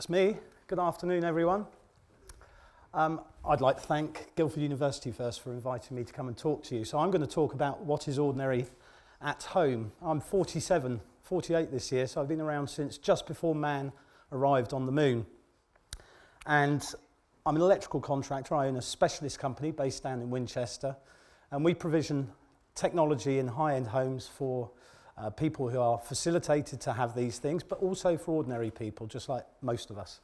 That's me. Good afternoon, everyone. I'd like to thank Guildford University first for inviting me to come and talk to you. So I'm going to talk about what is ordinary at home. I'm 48 this year, so I've been around since just before man arrived on the moon. And I'm an electrical contractor. I own a specialist company based down in Winchester, and we provision technology in high-end homes for people who are facilitated to have these things, but also for ordinary people, just like most of us.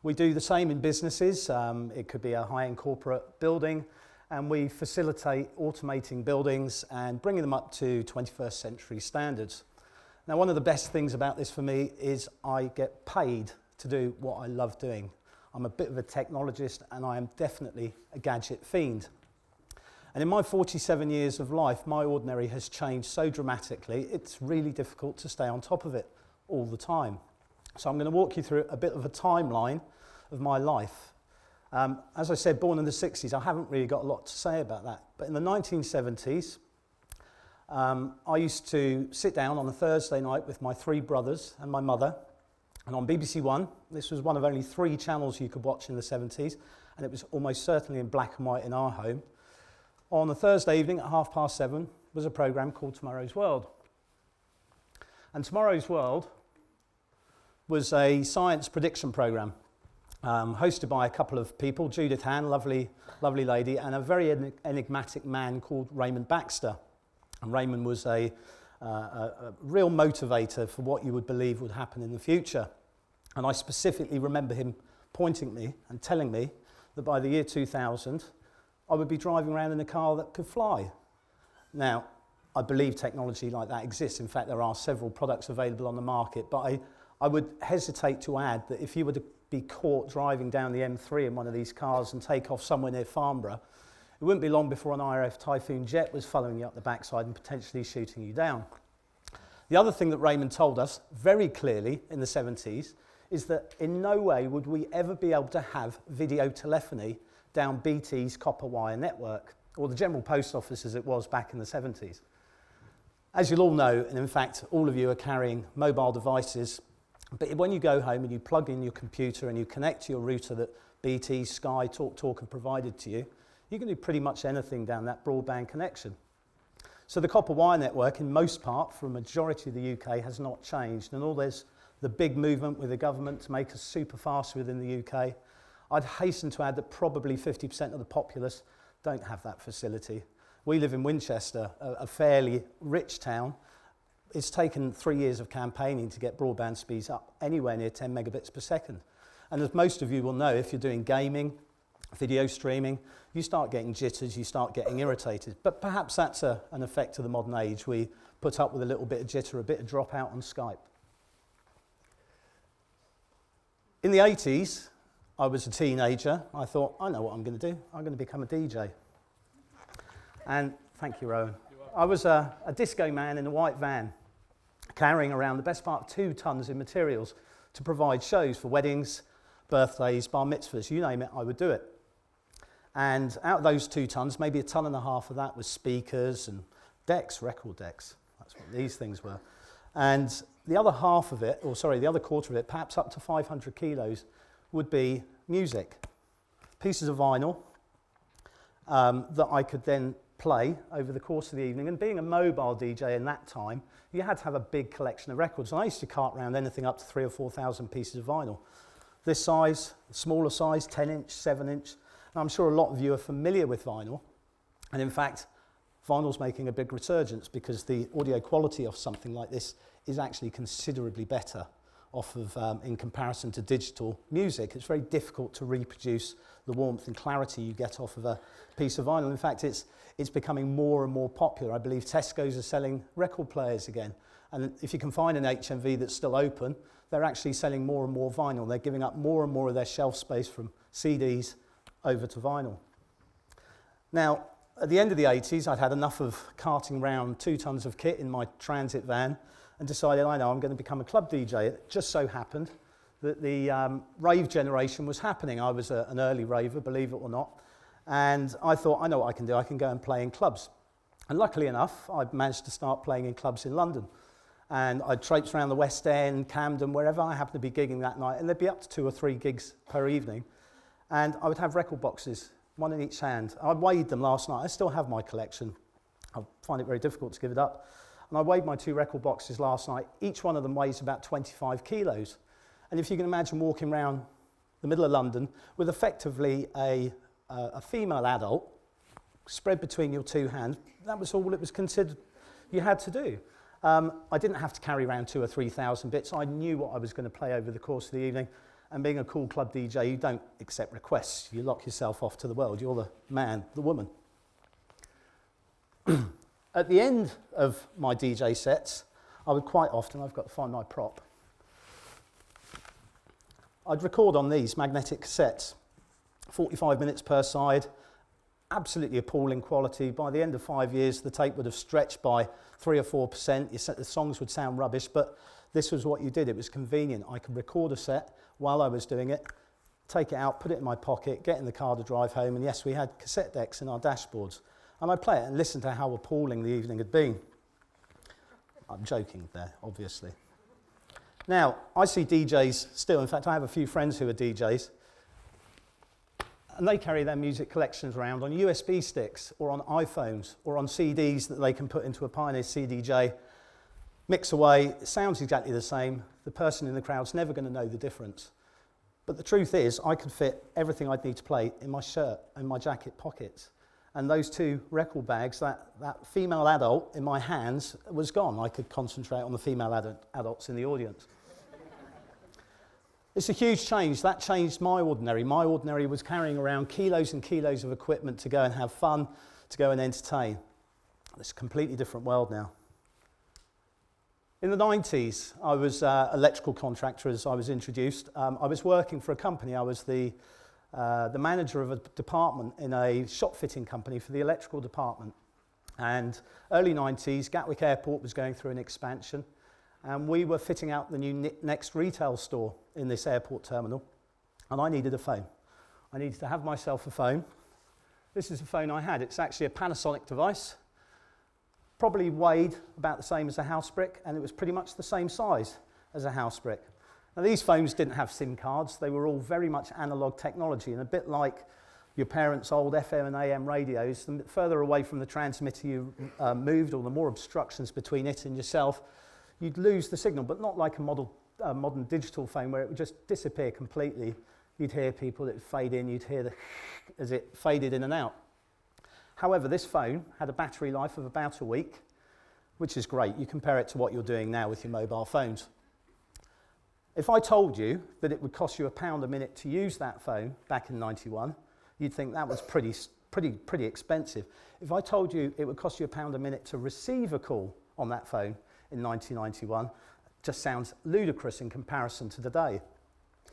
We do the same in businesses. It could be a high-end corporate building, and we facilitate automating buildings and bringing them up to 21st century standards. Now, one of the best things about this for me is I get paid to do what I love doing. I'm a bit of a technologist, and I am definitely a gadget fiend. And in my 47 years of life, my ordinary has changed so dramatically, it's really difficult to stay on top of it all the time. So I'm going to walk you through a bit of a timeline of my life. As I said, born in the 60s, I haven't really got a lot to say about that. But in the 1970s, I used to sit down on a Thursday night with my three brothers and my mother, and on BBC One, this was one of only 3 channels you could watch in the 70s, and it was almost certainly in black and white in our home. On a Thursday evening at 7:30 was a programme called Tomorrow's World. And Tomorrow's World was a science prediction programme hosted by a couple of people, Judith Hann, lovely lady, and a very enigmatic man called Raymond Baxter. And Raymond was a real motivator for what you would believe would happen in the future. And I specifically remember him pointing at me and telling me that by the year 2000, I would be driving around in a car that could fly. Now, I believe technology like that exists. In fact, there are several products available on the market, but I would hesitate to add that if you were to be caught driving down the M3 in one of these cars and take off somewhere near Farnborough, it wouldn't be long before an RAF Typhoon jet was following you up the backside and potentially shooting you down. The other thing that Raymond told us very clearly in the 70s is that in no way would we ever be able to have video telephony down BT's copper wire network, or the General Post Office as it was back in the 70s. As you'll all know, and in fact all of you are carrying mobile devices, but when you go home and you plug in your computer and you connect to your router that BT, Sky, TalkTalk have provided to you, you can do pretty much anything down that broadband connection. So the copper wire network, in most part, for a majority of the UK, has not changed. And all there's the big movement with the government to make us super fast within the UK, I'd hasten to add that probably 50% of the populace don't have that facility. We live in Winchester, a fairly rich town. It's taken 3 years of campaigning to get broadband speeds up anywhere near 10 megabits per second. And as most of you will know, if you're doing gaming, video streaming, you start getting jitters, you start getting irritated. But perhaps that's an effect of the modern age. We put up with a little bit of jitter, a bit of dropout on Skype. In the 80s, I was a teenager. I thought, I know what I'm going to do. I'm going to become a DJ. And thank you, Rowan. I was a disco man in a white van, carrying around the best part of 2 tons in materials to provide shows for weddings, birthdays, bar mitzvahs, you name it, I would do it. And out of those 2 tons, maybe 1.5 tons of that was speakers and decks, record decks. That's what these things were. And the other half of it, the other quarter of it, perhaps up to 500 kilos, would be music, pieces of vinyl that I could then play over the course of the evening. And being a mobile DJ in that time, you had to have a big collection of records. And I used to cart around anything up to 3,000 or 4,000 pieces of vinyl. This size, smaller size, 10-inch, 7-inch. And I'm sure a lot of you are familiar with vinyl. And in fact, vinyl's making a big resurgence because the audio quality of something like this is actually considerably better off of, in comparison to digital music. It's very difficult to reproduce the warmth and clarity you get off of a piece of vinyl. In fact, it's becoming more and more popular. I believe Tesco's are selling record players again. And if you can find an HMV that's still open, they're actually selling more and more vinyl. They're giving up more and more of their shelf space from CDs over to vinyl. Now, at the end of the 80s, I'd had enough of carting around 2 tons of kit in my transit van and decided, I know, I'm going to become a club DJ. It just so happened that the rave generation was happening. I was an early raver, believe it or not. And I thought, I know what I can do. I can go and play in clubs. And luckily enough, I managed to start playing in clubs in London. And I'd traipse around the West End, Camden, wherever I happened to be gigging that night, and there'd be up to 2 or 3 gigs per evening. And I would have record boxes, one in each hand. I weighed them last night. I still have my collection. I find it very difficult to give it up. And I weighed my 2 record boxes last night. Each one of them weighs about 25 kilos. And if you can imagine walking around the middle of London with effectively a female adult spread between your 2 hands, that was all it was considered you had to do. I didn't have to carry around 2,000 or 3,000 bits. I knew what I was going to play over the course of the evening. And being a cool club DJ, you don't accept requests. You lock yourself off to the world. You're the man, the woman. At the end of my DJ sets, I would quite often, I've got to find my prop, I'd record on these magnetic cassettes, 45 minutes per side, absolutely appalling quality. By the end of 5 years, the tape would have stretched by 3 or 4%. The songs would sound rubbish, but this was what you did. It was convenient. I could record a set while I was doing it, take it out, put it in my pocket, get in the car to drive home, and yes, we had cassette decks in our dashboards. And I'd play it and listen to how appalling the evening had been. I'm joking there, obviously. Now, I see DJs still. In fact, I have a few friends who are DJs, and they carry their music collections around on USB sticks or on iPhones or on CDs that they can put into a Pioneer CDJ, mix away. It sounds exactly the same. The person in the crowd's never going to know the difference. But the truth is, I could fit everything I'd need to play in my shirt and my jacket pockets. And those 2 record bags, that female adult in my hands was gone. I could concentrate on the female adults in the audience. It's a huge change. That changed my ordinary. My ordinary was carrying around kilos and kilos of equipment to go and have fun, to go and entertain. It's a completely different world now. In the 90s, I was an electrical contractor as I was introduced. I was working for a company. I was the manager of a department in a shop fitting company for the electrical department. And early 90s, Gatwick Airport was going through an expansion, and we were fitting out the new Next retail store in this airport terminal, and I needed a phone. I needed to have myself a phone. This is a phone I had. It's actually a Panasonic device, probably weighed about the same as a house brick, and it was pretty much the same size as a house brick. Now, these phones didn't have SIM cards. They were all very much analog technology, and a bit like your parents' old FM and AM radios, the further away from the transmitter you moved, or the more obstructions between it and yourself, you'd lose the signal, but not like a modern digital phone where it would just disappear completely. You'd hear people, it would fade in, you'd hear as it faded in and out. However, this phone had a battery life of about a week, which is great. You compare it to what you're doing now with your mobile phones. If I told you that it would cost you £1 a minute to use that phone back in 91, you'd think that was pretty expensive. If I told you it would cost you £1 a minute to receive a call on that phone in 1991, it just sounds ludicrous in comparison to today.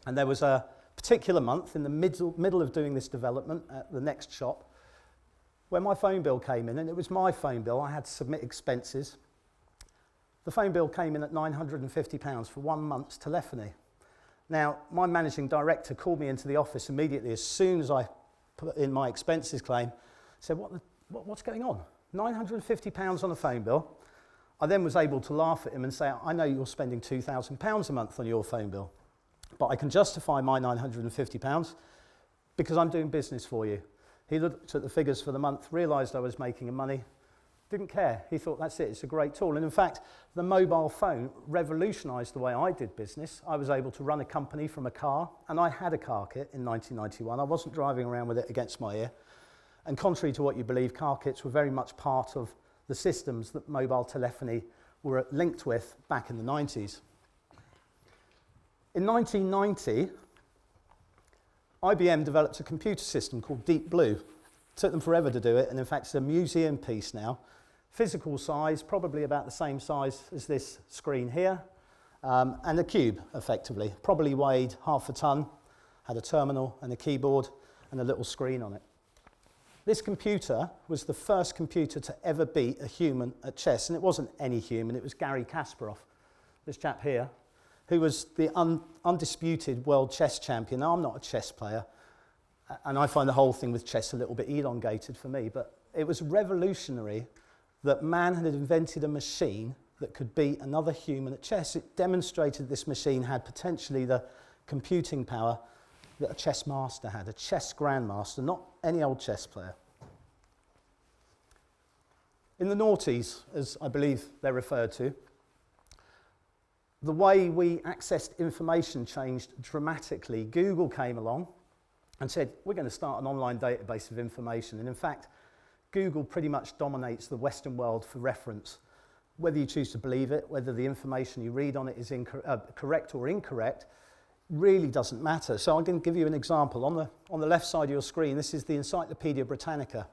And there was a particular month in the middle of doing this development at the next shop where my phone bill came in, and it was my phone bill. I had to submit expenses. The phone bill came in at £950 for 1 month's telephony. Now, my managing director called me into the office immediately as soon as I put in my expenses claim, said, what's going on? £950 on a phone bill. I then was able to laugh at him and say, I know you're spending £2,000 a month on your phone bill, but I can justify my £950 because I'm doing business for you. He looked at the figures for the month, realised I was making money, didn't care. He thought, that's it, it's a great tool. And in fact, the mobile phone revolutionised the way I did business. I was able to run a company from a car, and I had a car kit in 1991. I wasn't driving around with it against my ear. And contrary to what you believe, car kits were very much part of the systems that mobile telephony were linked with back in the 90s. In 1990, IBM developed a computer system called Deep Blue. It took them forever to do it, and in fact it's a museum piece now. Physical size, probably about the same size as this screen here, and a cube, effectively. Probably weighed half a ton, had a terminal and a keyboard and a little screen on it. This computer was the first computer to ever beat a human at chess, and it wasn't any human, it was Garry Kasparov, this chap here, who was the undisputed world chess champion. Now, I'm not a chess player, and I find the whole thing with chess a little bit elongated for me, but it was revolutionary that man had invented a machine that could beat another human at chess. It demonstrated this machine had potentially the computing power that a chess master had, a chess grandmaster, not any old chess player. In the noughties, as I believe they're referred to, the way we accessed information changed dramatically. Google came along and said, we're going to start an online database of information. And in fact, Google pretty much dominates the Western world for reference. Whether you choose to believe it, whether the information you read on it is correct or incorrect, really doesn't matter. So I'm going to give you an example. On the left side of your screen, this is the Encyclopedia Britannica.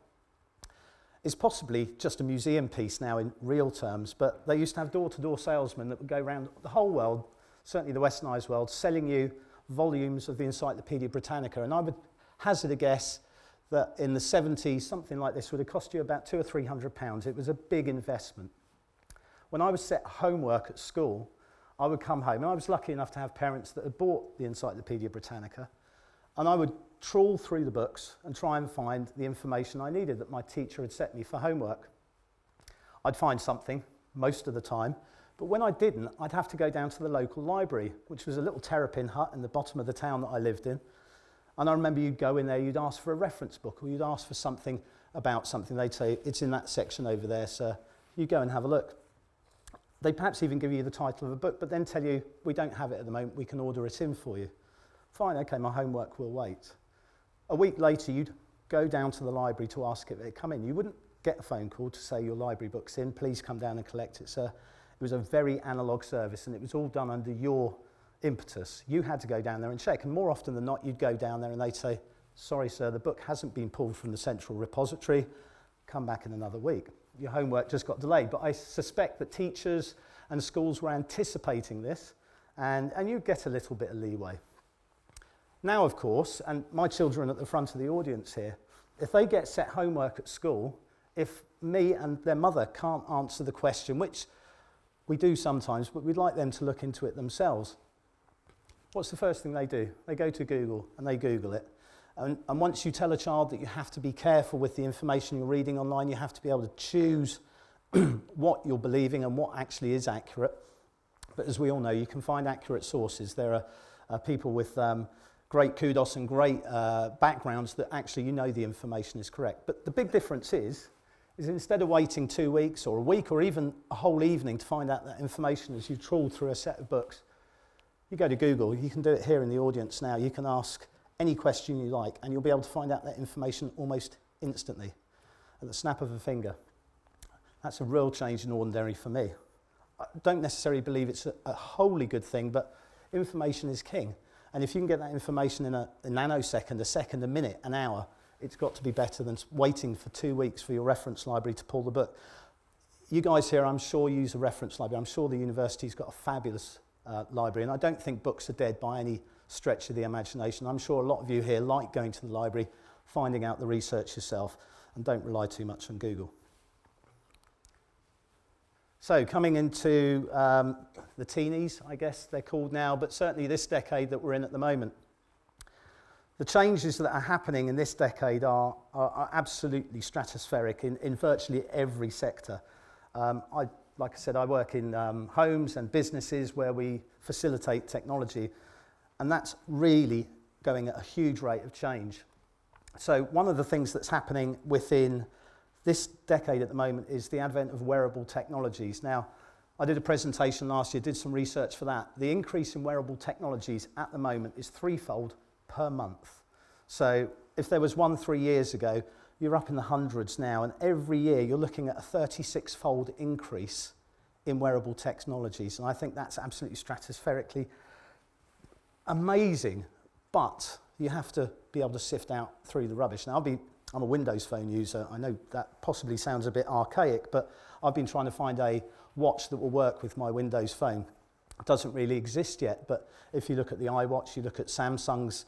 It's possibly just a museum piece now in real terms, but they used to have door-to-door salesmen that would go around the whole world, certainly the westernized world, selling you volumes of the Encyclopedia Britannica. And I would hazard a guess that in the 70s, something like this would have cost you about £200 or £300. It was a big investment. When I was set homework at school, I would come home, and I was lucky enough to have parents that had bought the Encyclopedia Britannica, and I would trawl through the books and try and find the information I needed that my teacher had set me for homework. I'd find something most of the time, but when I didn't, I'd have to go down to the local library, which was a little terrapin hut in the bottom of the town that I lived in. And I remember you'd go in there, you'd ask for a reference book, or you'd ask for something about something. They'd say, it's in that section over there, sir. You go and have a look. They perhaps even give you the title of a book, but then tell you, we don't have it at the moment, we can order it in for you. Fine, okay, my homework will wait. A week later, you'd go down to the library to ask if it would come in. You wouldn't get a phone call to say your library book's in, please come down and collect it, sir. It was a very analogue service, and it was all done under your impetus. You had to go down there and check, and more often than not, you'd go down there and they'd say, sorry, sir, the book hasn't been pulled from the central repository, come back in another week. Your homework just got delayed, but I suspect that teachers and schools were anticipating this, and you get a little bit of leeway. Now, of course, and my children at the front of the audience here, if they get set homework at school, if me and their mother can't answer the question, which we do sometimes, but we'd like them to look into it themselves, what's the first thing they do? They go to Google and they Google it. And once you tell a child that you have to be careful with the information you're reading online, you have to be able to choose what you're believing and what actually is accurate. But as we all know, you can find accurate sources. There are people with great kudos and great backgrounds that actually you know the information is correct. But the big difference is instead of waiting 2 weeks or a week or even a whole evening to find out that information as you trawl through a set of books, you go to Google. You can do it here in the audience now. You can ask any question you like, and you'll be able to find out that information almost instantly, at the snap of a finger. That's a real change in ordinary for me. I don't necessarily believe it's a wholly good thing, but information is king. And if you can get that information in a nanosecond, a second, a minute, an hour, it's got to be better than waiting for 2 weeks for your reference library to pull the book. You guys here, I'm sure, use a reference library. I'm sure the university's got a fabulous library, and I don't think books are dead by any stretch of the imagination. I'm sure a lot of you here like going to the library, finding out the research yourself, and don't rely too much on Google. So coming into the Teenies, I guess they're called now, but certainly this decade that we're in at the moment. The changes that are happening in this decade are absolutely stratospheric in virtually every sector. Like I said, I work in homes and businesses where we facilitate technology, and that's really going at a huge rate of change. So one of the things that's happening within this decade at the moment is the advent of wearable technologies. Now, I did a presentation last year, did some research for that. The increase in wearable technologies at the moment is threefold per month. So if there was one 3 years ago, you're up in the hundreds now, and every year you're looking at a 36-fold increase in wearable technologies, and I think that's absolutely stratospherically amazing, but you have to be able to sift out through the rubbish. Now, I'm a Windows Phone user. I know that possibly sounds a bit archaic, but I've been trying to find a watch that will work with my Windows Phone. It doesn't really exist yet, but if you look at the iWatch, you look at Samsung's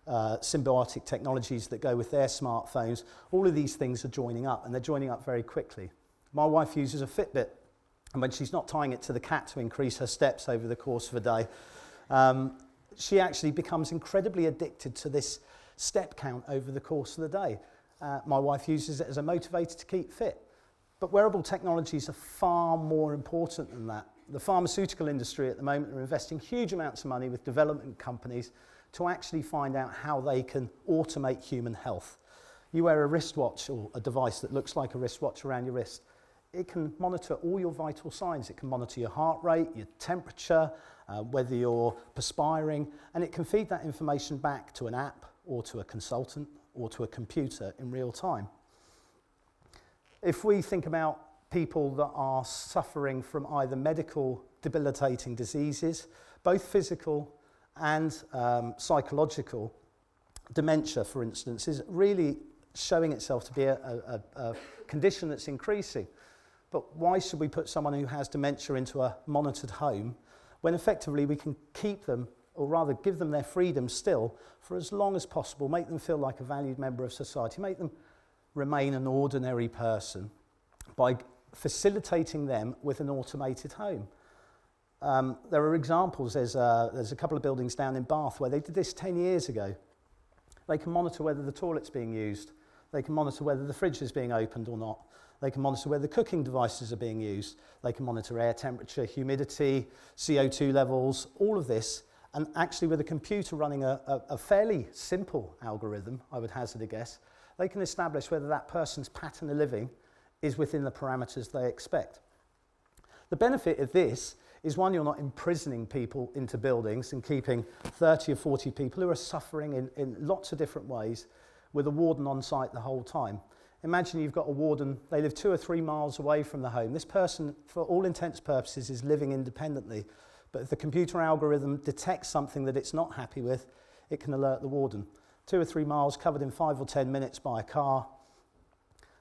symbiotic technologies that go with their smartphones, all of these things are joining up, and they're joining up very quickly. My wife uses a Fitbit, and when she's not tying it to the cat to increase her steps over the course of a day, she actually becomes incredibly addicted to this step count over the course of the day. My wife uses it as a motivator to keep fit. But wearable technologies are far more important than that. The pharmaceutical industry at the moment are investing huge amounts of money with development companies to actually find out how they can automate human health. You wear a wristwatch or a device that looks like a wristwatch around your wrist. It can monitor all your vital signs. It can monitor your heart rate, your temperature, whether you're perspiring, and it can feed that information back to an app or to a consultant or to a computer in real time. If we think about people that are suffering from either medical debilitating diseases, both physical and psychological, dementia, for instance, is really showing itself to be a condition that's increasing. But why should we put someone who has dementia into a monitored home when effectively we can keep them, or rather give them their freedom still for as long as possible, make them feel like a valued member of society, make them remain an ordinary person by facilitating them with an automated home. There are examples. There's a couple of buildings down in Bath where they did this 10 years ago. They can monitor whether the toilet's being used. They can monitor whether the fridge is being opened or not. They can monitor whether the cooking devices are being used. They can monitor air temperature, humidity, CO2 levels, all of this. And actually with a computer running a fairly simple algorithm, I would hazard a guess, they can establish whether that person's pattern of living is within the parameters they expect. The benefit of this is, one, you're not imprisoning people into buildings and keeping 30 or 40 people who are suffering in lots of different ways with a warden on site the whole time. Imagine you've got a warden, they live 2 or 3 miles away from the home. This person, for all intents and purposes, is living independently. But if the computer algorithm detects something that it's not happy with, it can alert the warden. 2 or 3 miles covered in 5 or 10 minutes by a car.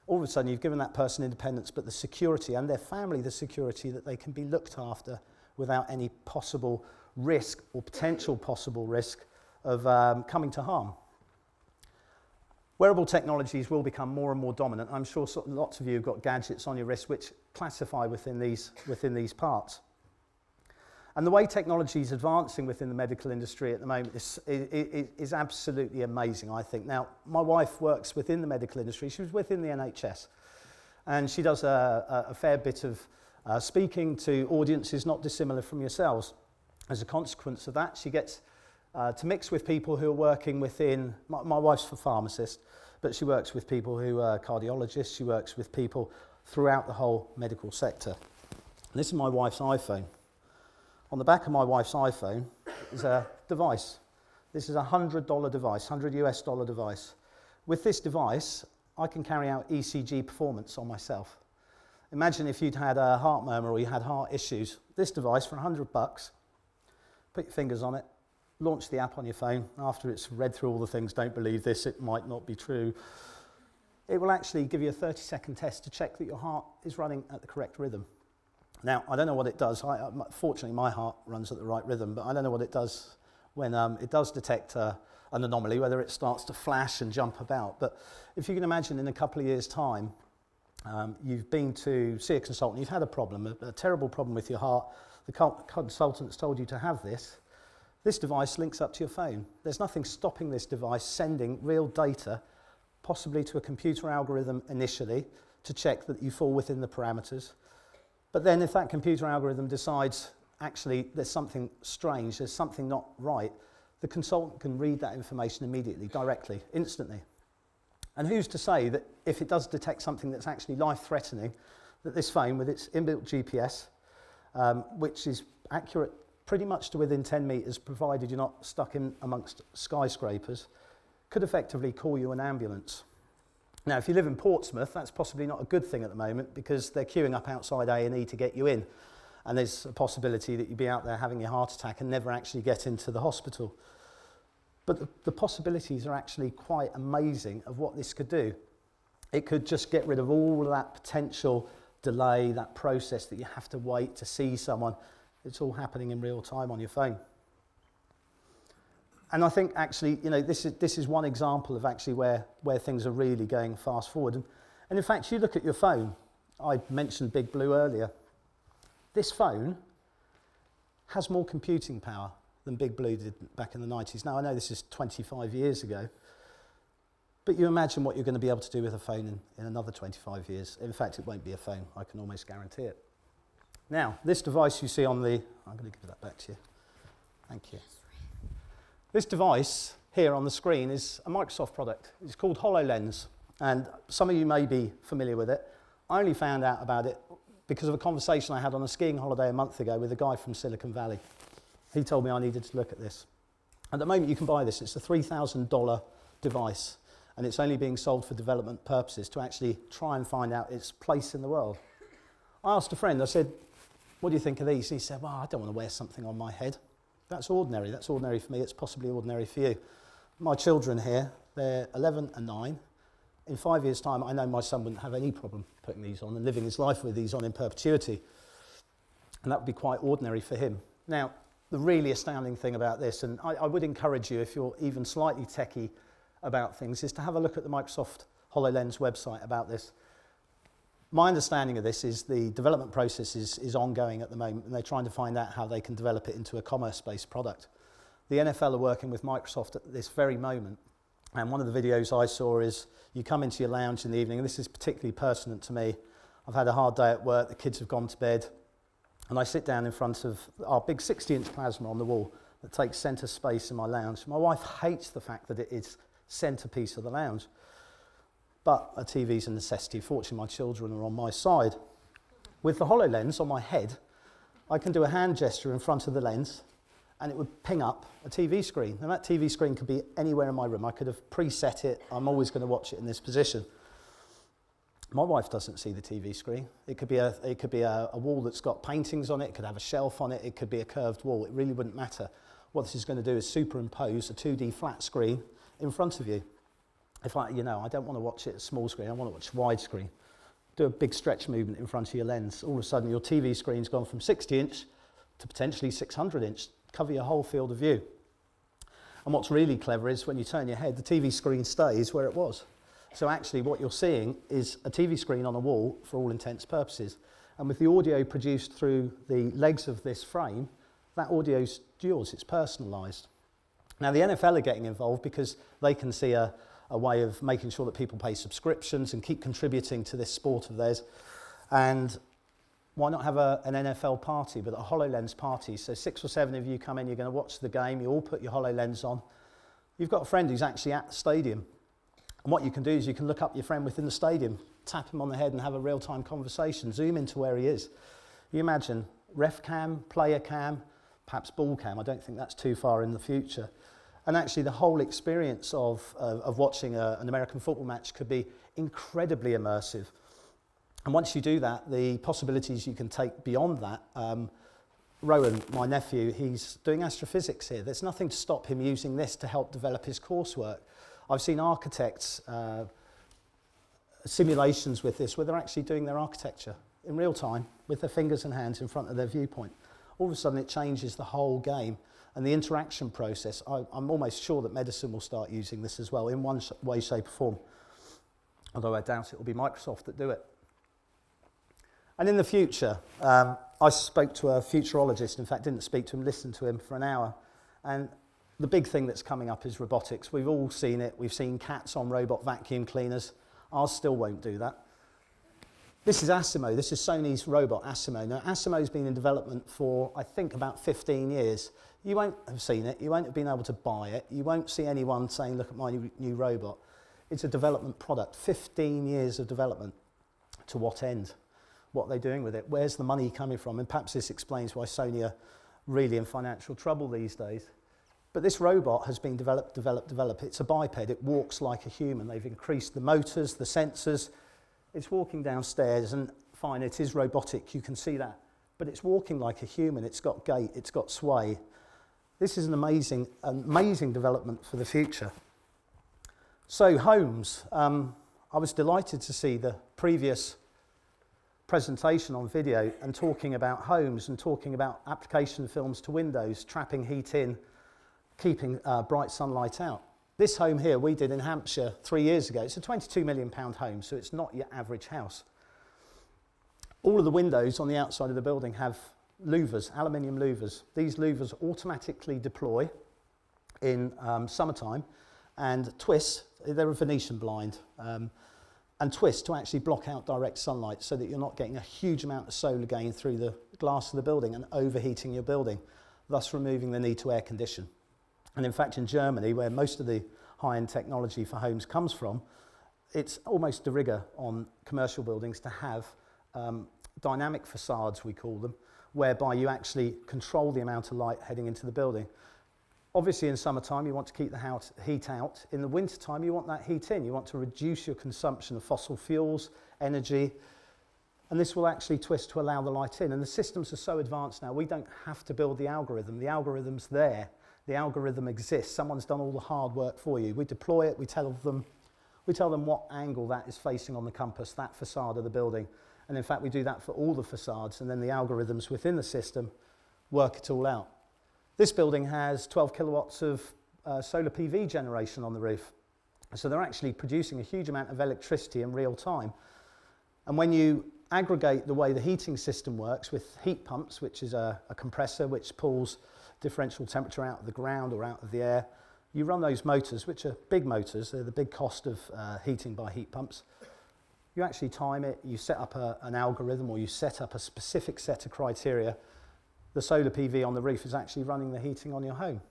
All of a sudden you've given that person independence, but the security, and their family the security, that they can be looked after without any possible risk or potential possible risk of coming to harm. Wearable technologies will become more and more dominant. I'm sure lots of you have got gadgets on your wrist which classify within these parts. And the way technology is advancing within the medical industry at the moment is absolutely amazing, I think. Now, my wife works within the medical industry. She was within the NHS. And she does a fair bit of speaking to audiences not dissimilar from yourselves. As a consequence of that, she gets to mix with people who are working within, my wife's a pharmacist, but she works with people who are cardiologists. She works with people throughout the whole medical sector. And this is my wife's iPhone. On the back of my wife's iPhone is a device. This is a $100 device, $100 US device. With this device, I can carry out ECG performance on myself. Imagine if you'd had a heart murmur or you had heart issues. This device for $100, put your fingers on it, launch the app on your phone. After it's read through all the things, don't believe this, it might not be true. It will actually give you a 30-second test to check that your heart is running at the correct rhythm. Now, I don't know what it does. Fortunately, my heart runs at the right rhythm, but I don't know what it does when it does detect an anomaly, whether it starts to flash and jump about. But if you can imagine in a couple of years' time, you've been to see a consultant, you've had a problem, a terrible problem with your heart, the consultant's told you to have this. This device links up to your phone. There's nothing stopping this device sending real data, possibly to a computer algorithm initially, to check that you fall within the parameters. But then if that computer algorithm decides, actually, there's something strange, there's something not right, the consultant can read that information immediately, directly, instantly. And who's to say that if it does detect something that's actually life-threatening, that this phone, with its inbuilt GPS, which is accurate pretty much to within 10 metres, provided you're not stuck in amongst skyscrapers, could effectively call you an ambulance. Now, if you live in Portsmouth, that's possibly not a good thing at the moment because they're queuing up outside A&E to get you in. And there's a possibility that you'd be out there having your heart attack and never actually get into the hospital. But the possibilities are actually quite amazing of what this could do. It could just get rid of all of that potential delay, that process that you have to wait to see someone. It's all happening in real time on your phone. And I think actually, you know, this is one example of actually where things are really going fast forward. And in fact, you look at your phone. I mentioned Big Blue earlier. This phone has more computing power than Big Blue did back in the 90s. Now, I know this is 25 years ago, But you imagine what you're going to be able to do with a phone in another 25 years. In fact, it won't be a phone, I can almost guarantee it. Now, this device you see on the... I'm going to give that back to you. Thank you. This device here on the screen is a Microsoft product. It's called Hololens, and some of you may be familiar with it. I only found out about it because of a conversation I had on a skiing holiday a month ago with a guy from Silicon Valley. He told me I needed to look at this. At the moment you can buy this. It's a $3,000 device, and it's only being sold for development purposes to actually try and find out its place in the world. I asked a friend, I said, what do you think of these? And he said, well, I don't want to wear something on my head. That's ordinary for me, it's possibly ordinary for you. My children here, they're 11 and 9. In 5 years' time, I know my son wouldn't have any problem putting these on and living his life with these on in perpetuity. And that would be quite ordinary for him. Now, the really astounding thing about this, and I would encourage you, if you're even slightly techie about things, is to have a look at the Microsoft HoloLens website about this. My understanding of this is the development process is ongoing at the moment, and they're trying to find out how they can develop it into a commerce-based product. The NFL are working with Microsoft at this very moment, and one of the videos I saw is you come into your lounge in the evening, and this is particularly pertinent to me. I've had a hard day at work, the kids have gone to bed, and I sit down in front of our big 60-inch plasma on the wall that takes centre space in my lounge. My wife hates the fact that it is centrepiece of the lounge. But a TV is a necessity. Fortunately, my children are on my side. With the HoloLens on my head, I can do a hand gesture in front of the lens, and it would ping up a TV screen. And that TV screen could be anywhere in my room. I could have preset it. I'm always going to watch it in this position. My wife doesn't see the TV screen. It could be a wall that's got paintings on it. It could have a shelf on it. It could be a curved wall. It really wouldn't matter. What this is going to do is superimpose a 2D flat screen in front of you. If I don't want to watch it at small screen, I want to watch widescreen. Do a big stretch movement in front of your lens. All of a sudden, your TV screen's gone from 60-inch to potentially 600-inch. Cover your whole field of view. And what's really clever is when you turn your head, the TV screen stays where it was. So actually, what you're seeing is a TV screen on a wall for all intents and purposes. And with the audio produced through the legs of this frame, that audio's yours. It's personalised. Now, the NFL are getting involved because they can see a way of making sure that people pay subscriptions and keep contributing to this sport of theirs. And why not have an NFL party, but a HoloLens party? So 6 or 7 of you come in, you're going to watch the game, you all put your HoloLens on. You've got a friend who's actually at the stadium. And what you can do is you can look up your friend within the stadium, tap him on the head and have a real-time conversation, zoom into where he is. You imagine ref cam, player cam, perhaps ball cam. I don't think that's too far in the future. And actually the whole experience of watching an American football match could be incredibly immersive. And once you do that, the possibilities you can take beyond that, Rowan, my nephew, he's doing astrophysics here. There's nothing to stop him using this to help develop his coursework. I've seen architects simulations with this where they're actually doing their architecture in real time with their fingers and hands in front of their viewpoint. All of a sudden it changes the whole game. And the interaction process, I'm almost sure that medicine will start using this as well in one way, shape or form. Although I doubt it will be Microsoft that do it. And in the future, I spoke to a futurologist, in fact didn't speak to him, listened to him for an hour. And the big thing that's coming up is robotics. We've all seen it. We've seen cats on robot vacuum cleaners. Ours still won't do that. This is Asimo. This is Sony's robot, Asimo. Now, Asimo's been in development for, I think, about 15 years. You won't have seen it. You won't have been able to buy it. You won't see anyone saying, look at my new robot. It's a development product. 15 years of development. To what end? What are they doing with it? Where's the money coming from? And perhaps this explains why Sony are really in financial trouble these days. But this robot has been developed. It's a biped. It walks like a human. They've increased the motors, the sensors. It's walking downstairs, and fine, it is robotic. You can see that. But it's walking like a human. It's got gait. It's got sway. This is an amazing development for the future. So homes. I was delighted to see the previous presentation on video and talking about homes and talking about application films to windows, trapping heat in, keeping bright sunlight out. This home here we did in Hampshire 3 years ago. It's a £22 million home, so it's not your average house. All of the windows on the outside of the building have louvers, aluminium louvers. These louvers automatically deploy in summertime, and twists, they're a Venetian blind, and twists to actually block out direct sunlight so that you're not getting a huge amount of solar gain through the glass of the building and overheating your building, thus removing the need to air condition. And in fact, in Germany, where most of the high-end technology for homes comes from, it's almost de rigueur on commercial buildings to have dynamic facades, we call them, whereby you actually control the amount of light heading into the building. Obviously, in summertime, you want to keep the heat out. In the wintertime, you want that heat in. You want to reduce your consumption of fossil fuels, energy, and this will actually twist to allow the light in. And the systems are so advanced now, we don't have to build the algorithm. The algorithm's there. The algorithm exists. Someone's done all the hard work for you. We deploy it. We tell them what angle that is facing on the compass, that facade of the building. And in fact, we do that for all the facades, and then the algorithms within the system work it all out. This building has 12 kilowatts of solar PV generation on the roof. So they're actually producing a huge amount of electricity in real time. And when you aggregate the way the heating system works with heat pumps, which is a compressor which pulls differential temperature out of the ground or out of the air, you run those motors, which are big motors, they're the big cost of heating by heat pumps. You actually time it, you set up an algorithm, or you set up a specific set of criteria. The solar PV on the roof is actually running the heating on your home.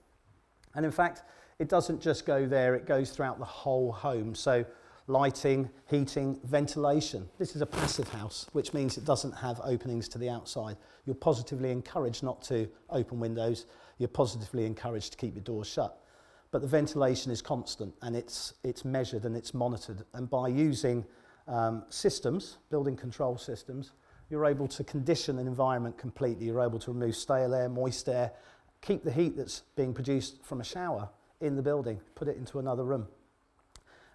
And in fact, it doesn't just go there, it goes throughout the whole home. So lighting, heating, ventilation. This is a passive house, which means it doesn't have openings to the outside. You're positively encouraged not to open windows. You're positively encouraged to keep your doors shut. But the ventilation is constant, and it's measured and it's monitored. And by using systems, building control systems, you're able to condition an environment completely. You're able to remove stale air, moist air, keep the heat that's being produced from a shower in the building, put it into another room.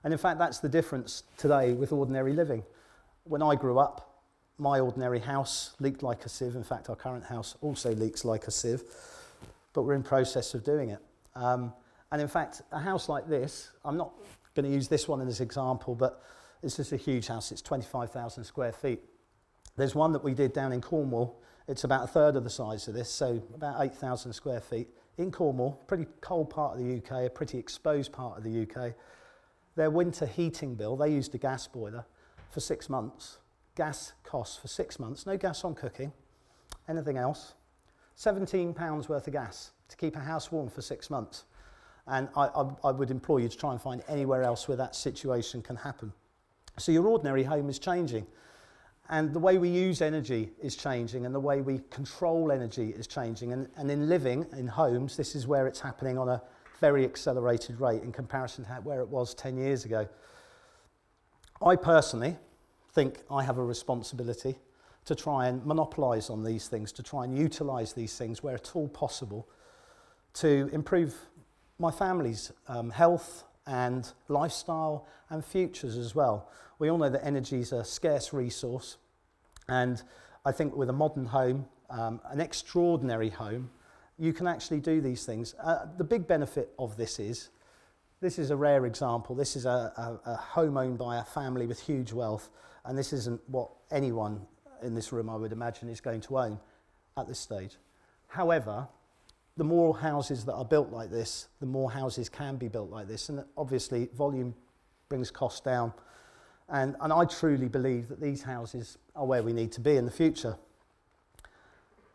And in fact, that's the difference today with ordinary living. When I grew up, my ordinary house leaked like a sieve. In fact, our current house also leaks like a sieve, but we're in process of doing it. And in fact, a house like this, I'm not going to use this one as an example, but it's just a huge house. It's 25,000 square feet. There's one that we did down in Cornwall. It's about a third of the size of this, so about 8,000 square feet. In Cornwall, pretty cold part of the UK, a pretty exposed part of the UK. Their winter heating bill, they used a gas boiler for 6 months. Gas costs for 6 months, no gas on cooking, anything else. £17 worth of gas to keep a house warm for 6 months. And I would implore you to try and find anywhere else where that situation can happen. So your ordinary home is changing. And the way we use energy is changing, and the way we control energy is changing. And in living in homes, this is where it's happening on a very accelerated rate in comparison to where it was 10 years ago. I personally think I have a responsibility to try and monopolise on these things, to try and utilise these things where at all possible to improve my family's health and lifestyle and futures as well. We all know that energy is a scarce resource, and I think with a modern home, an extraordinary home, you can actually do these things. The big benefit of this is a rare example. This is a home owned by a family with huge wealth, and this isn't what anyone in this room, I would imagine, is going to own at this stage. However, the more houses that are built like this, the more houses can be built like this, and obviously volume brings costs down. And I truly believe that these houses are where we need to be in the future.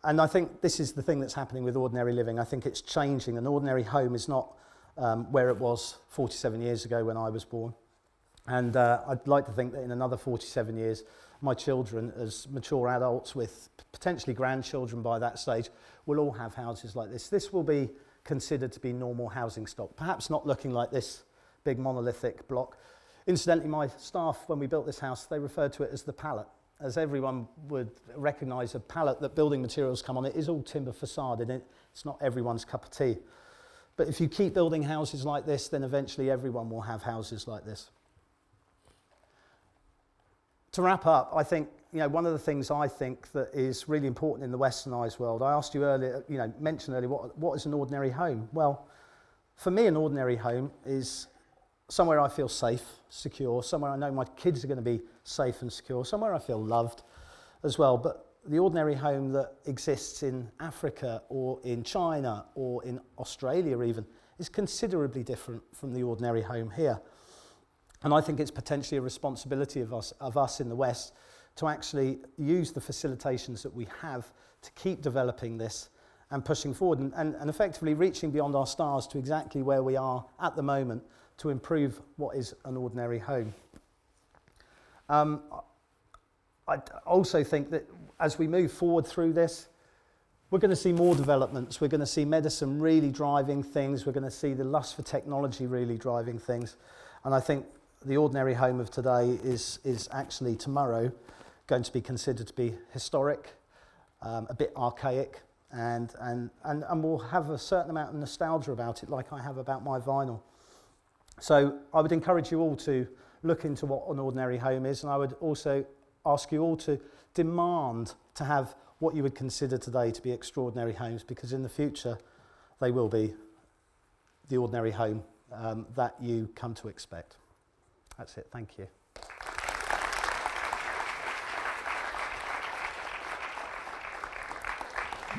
And I think this is the thing that's happening with ordinary living. I think it's changing. An ordinary home is not where it was 47 years ago when I was born. And I'd like to think that in another 47 years, my children, as mature adults with potentially grandchildren by that stage, will all have houses like this. This will be considered to be normal housing stock, perhaps not looking like this big monolithic block. Incidentally, my staff, when we built this house, they referred to it as the pallet. As everyone would recognise, a pallet that building materials come on, it is all timber facade, and it's not everyone's cup of tea. But if you keep building houses like this, then eventually everyone will have houses like this. To wrap up, I think, one of the things I think that is really important in the westernised world, I asked you earlier, mentioned earlier, what is an ordinary home? Well, for me, an ordinary home is somewhere I feel safe, secure, somewhere I know my kids are going to be safe and secure, somewhere I feel loved as well. But the ordinary home that exists in Africa or in China or in Australia even, is considerably different from the ordinary home here. And I think it's potentially a responsibility of us in the West to actually use the facilitations that we have to keep developing this and pushing forward and effectively reaching beyond our stars to exactly where we are at the moment to improve what is an ordinary home. I also think that as we move forward through this, we're going to see more developments. We're going to see medicine really driving things. We're going to see the lust for technology really driving things. And I think the ordinary home of today is actually tomorrow going to be considered to be historic, a bit archaic, and will have a certain amount of nostalgia about it, like I have about my vinyl. So I would encourage you all to look into what an ordinary home is, and I would also ask you all to demand to have what you would consider today to be extraordinary homes, because in the future they will be the ordinary home that you come to expect. That's it. Thank you.